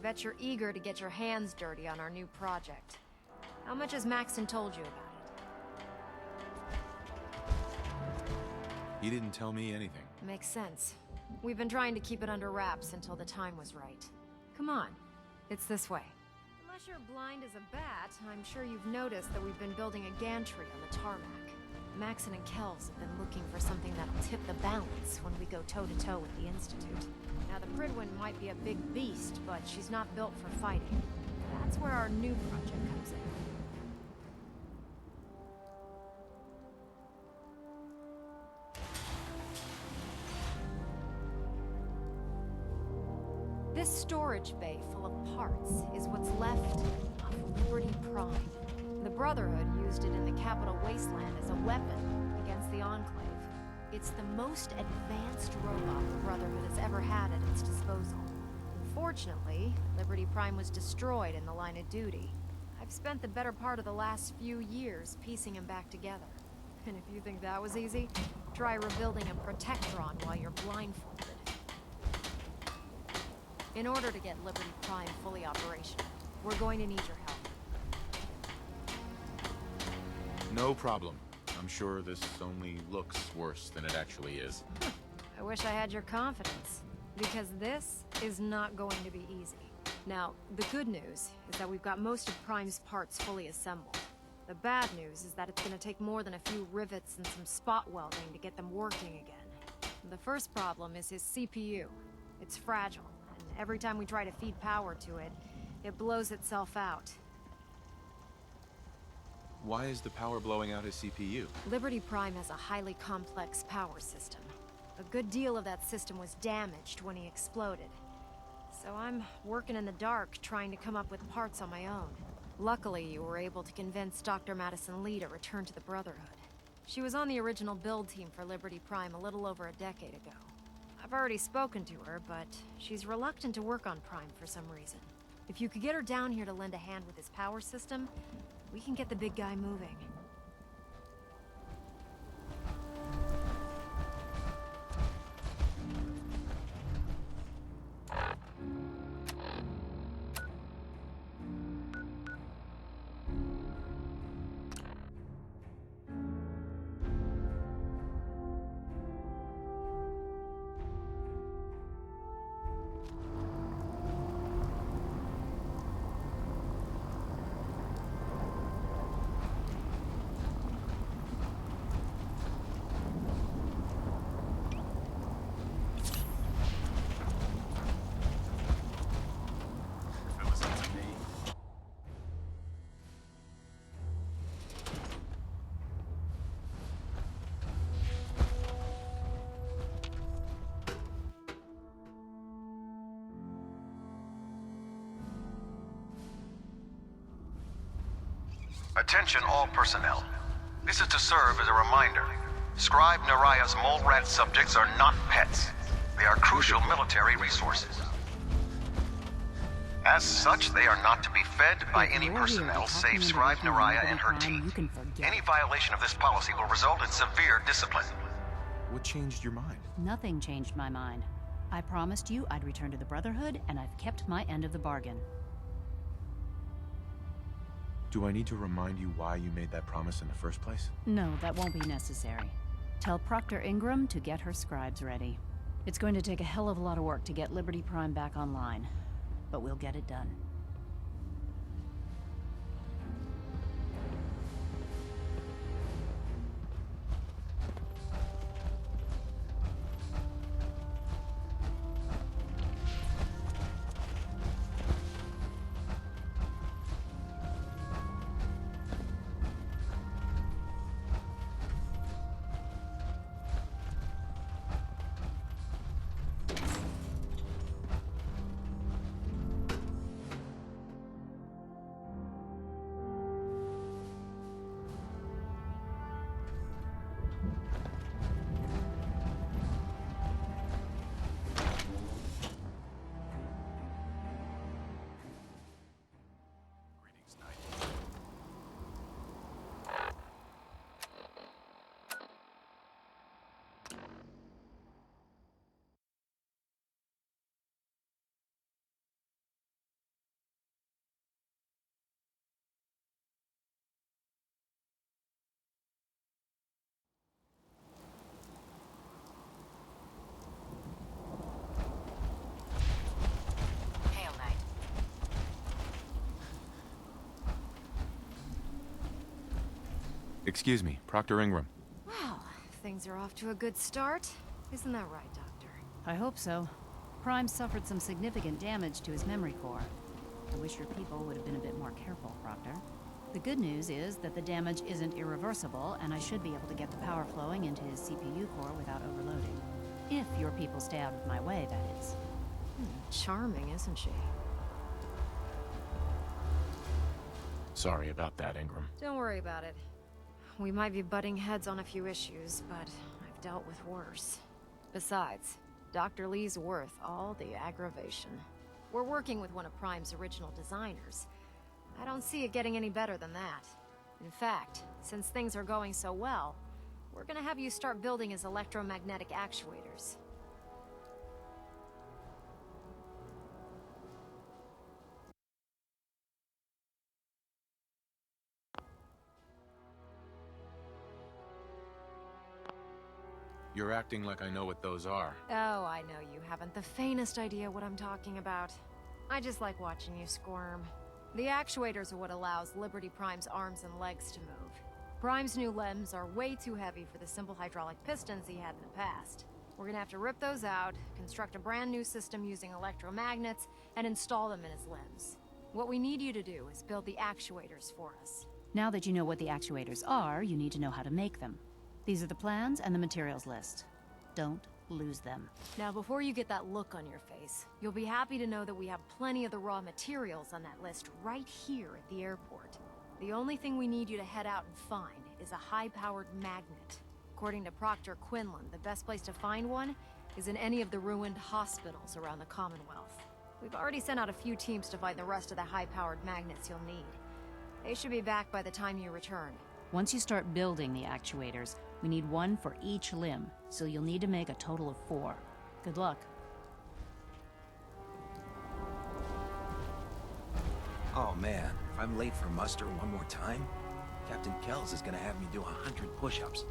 bet you're eager to get your hands dirty on our new project. How much has Maxton told you about it? He didn't tell me anything. Makes sense. We've been trying to keep it under wraps until the time was right. Come on, it's this way. Unless you're blind as a bat, I'm sure you've noticed that we've been building a gantry on the tarmac. Maxon and Kells have been looking for something that'll tip the balance when we go toe-to-toe with the Institute. Now, the Pridwin might be a big beast, but she's not built for fighting. That's where our new project comes in. This storage bay full of parts is what's left of Liberty Prime. The Brotherhood used it in the Capital Wasteland as a weapon against the Enclave. It's the most advanced robot the Brotherhood has ever had at its disposal. Unfortunately, Liberty Prime was destroyed in the line of duty. I've spent the better part of the last few years piecing him back together. And if you think that was easy, try rebuilding a Protectron while you're blindfolded. In order to get Liberty Prime fully operational, we're going to need your help. No problem. I'm sure this only looks worse than it actually is. I wish I had your confidence, because this is not going to be easy. Now, the good news is that we've got most of Prime's parts fully assembled. The bad news is that it's going to take more than a few rivets and some spot welding to get them working again. The first problem is his CPU. It's fragile, and every time we try to feed power to it, it blows itself out. Why is the power blowing out his CPU? Liberty Prime has a highly complex power system. A good deal of that system was damaged when he exploded. So I'm working in the dark, trying to come up with parts on my own. Luckily, you were able to convince Dr. Madison Lee to return to the Brotherhood. She was on the original build team for Liberty Prime a little over a decade ago. I've already spoken to her, but she's reluctant to work on Prime for some reason. If you could get her down here to lend a hand with his power system, we can get the big guy moving. Attention all personnel. This is to serve as a reminder. Scribe Naraya's mole rat subjects are not pets. They are crucial military resources. As such, they are not to be fed by any personnel save Scribe Naraya and her team. Any violation of this policy will result in severe discipline. What changed your mind? Nothing changed my mind. I promised you I'd return to the Brotherhood, and I've kept my end of the bargain. Do I need to remind you why you made that promise in the first place? No, that won't be necessary. Tell Proctor Ingram to get her scribes ready. It's going to take a hell of a lot of work to get Liberty Prime back online, but we'll get it done. Excuse me, Proctor Ingram. Well, things are off to a good start. Isn't that right, Doctor? I hope so. Prime suffered some significant damage to his memory core. I wish your people would have been a bit more careful, Proctor. The good news is that the damage isn't irreversible, and I should be able to get the power flowing into his CPU core without overloading. If your people stay out of my way, that is. Charming, isn't she? Sorry about that, Ingram. Don't worry about it. We might be butting heads on a few issues, but I've dealt with worse. Besides, Dr. Lee's worth all the aggravation. We're working with one of Prime's original designers. I don't see it getting any better than that. In fact, since things are going so well, we're gonna have you start building his electromagnetic actuators. You're acting like I know what those are. Oh, I know you haven't the faintest idea what I'm talking about. I just like watching you squirm. The actuators are what allows Liberty Prime's arms and legs to move. Prime's new limbs are way too heavy for the simple hydraulic pistons he had in the past. We're gonna have to rip those out, construct a brand new system using electromagnets, and install them in his limbs. What we need you to do is build the actuators for us. Now that you know what the actuators are, you need to know how to make them. These are the plans and the materials list. Don't lose them. Now, before you get that look on your face, you'll be happy to know that we have plenty of the raw materials on that list right here at the airport. The only thing we need you to head out and find is a high-powered magnet. According to Proctor Quinlan, the best place to find one is in any of the ruined hospitals around the Commonwealth. We've already sent out a few teams to find the rest of the high-powered magnets you'll need. They should be back by the time you return. Once you start building the actuators, we need one for each limb, so you'll need to make a total of 4. Good luck. Oh man, if I'm late for muster one more time, Captain Kells is gonna have me do 100 push-ups.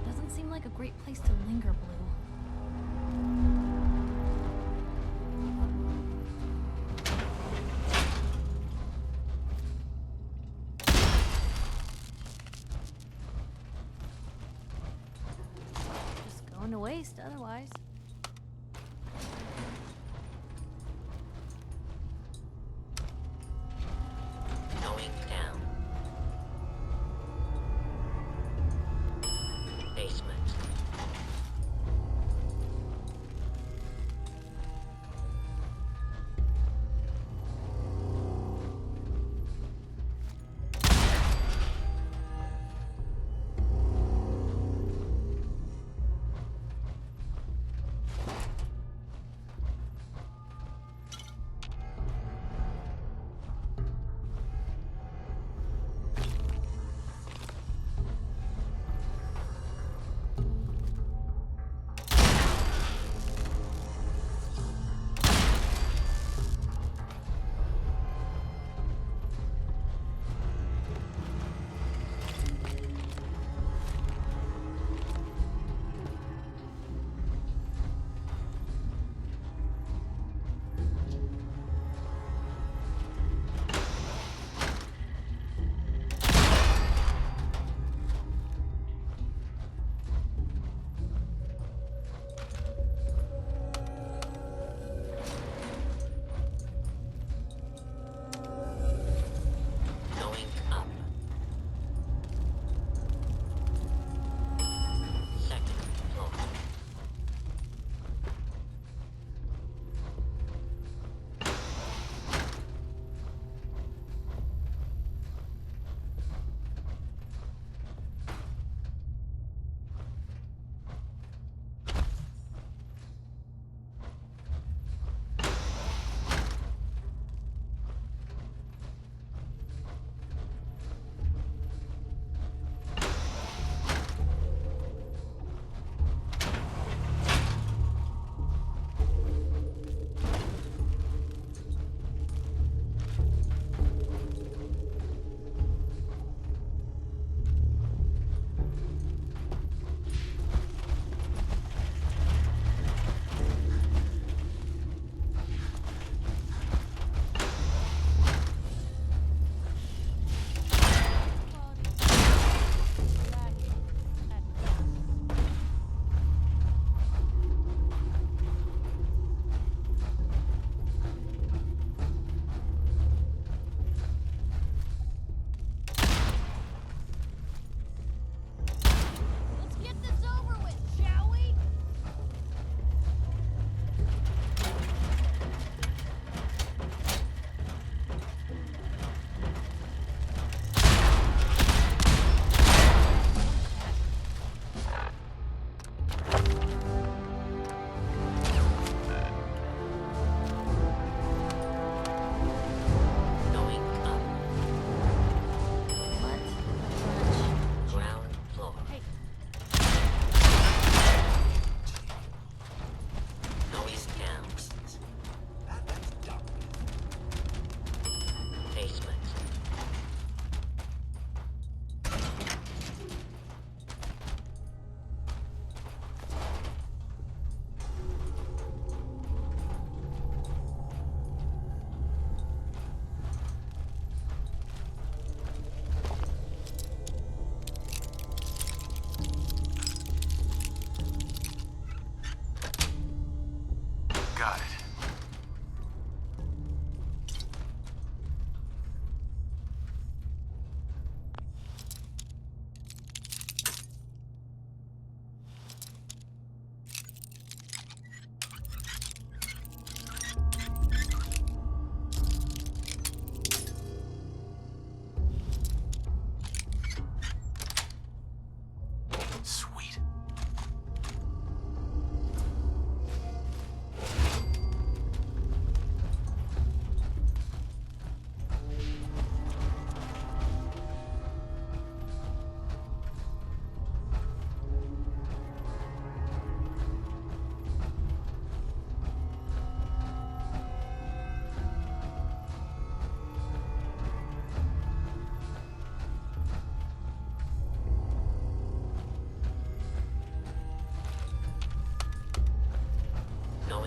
Doesn't seem like a great place to linger, Blue. Just going to waste otherwise. Going down. Basement.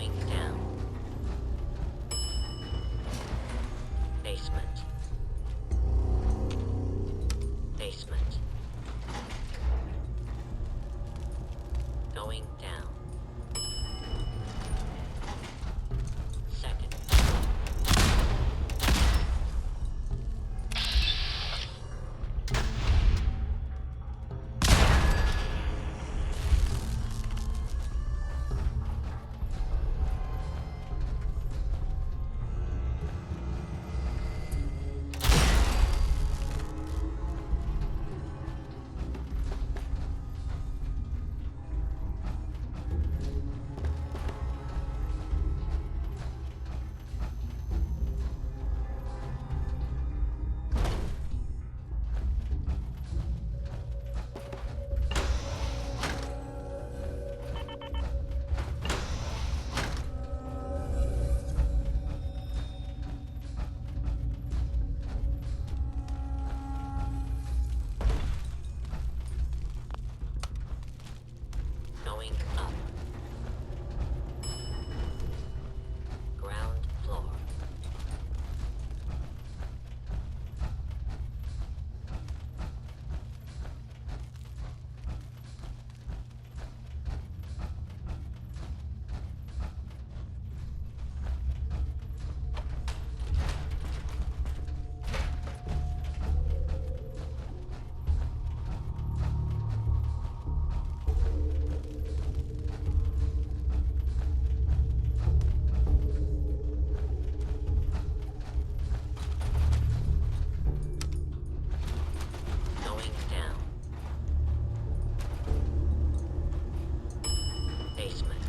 Going down. Basement. Basement. Going down. Second. Going up. Ground floor. Going down. Basement.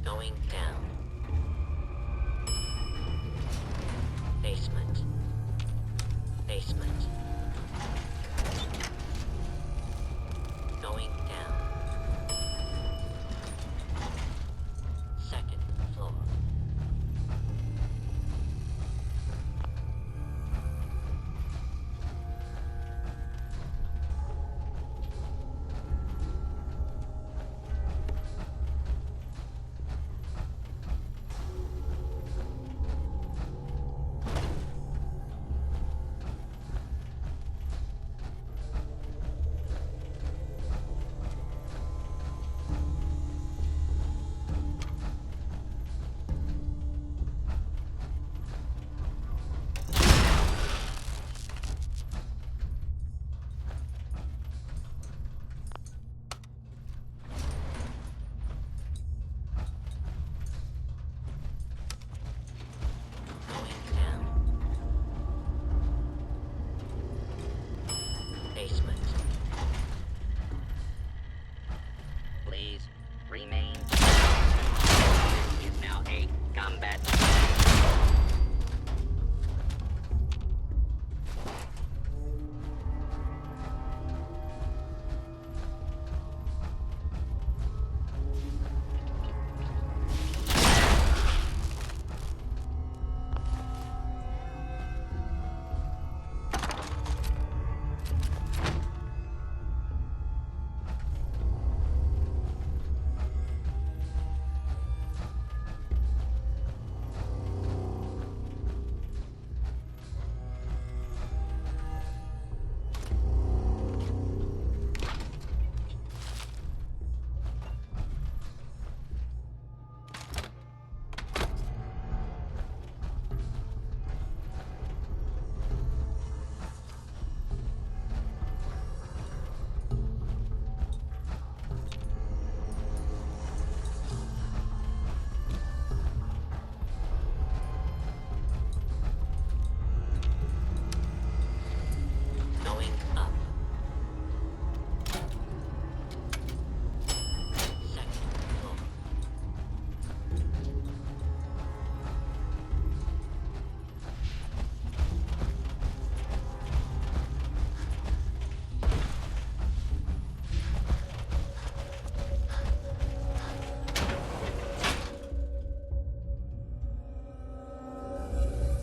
Going down.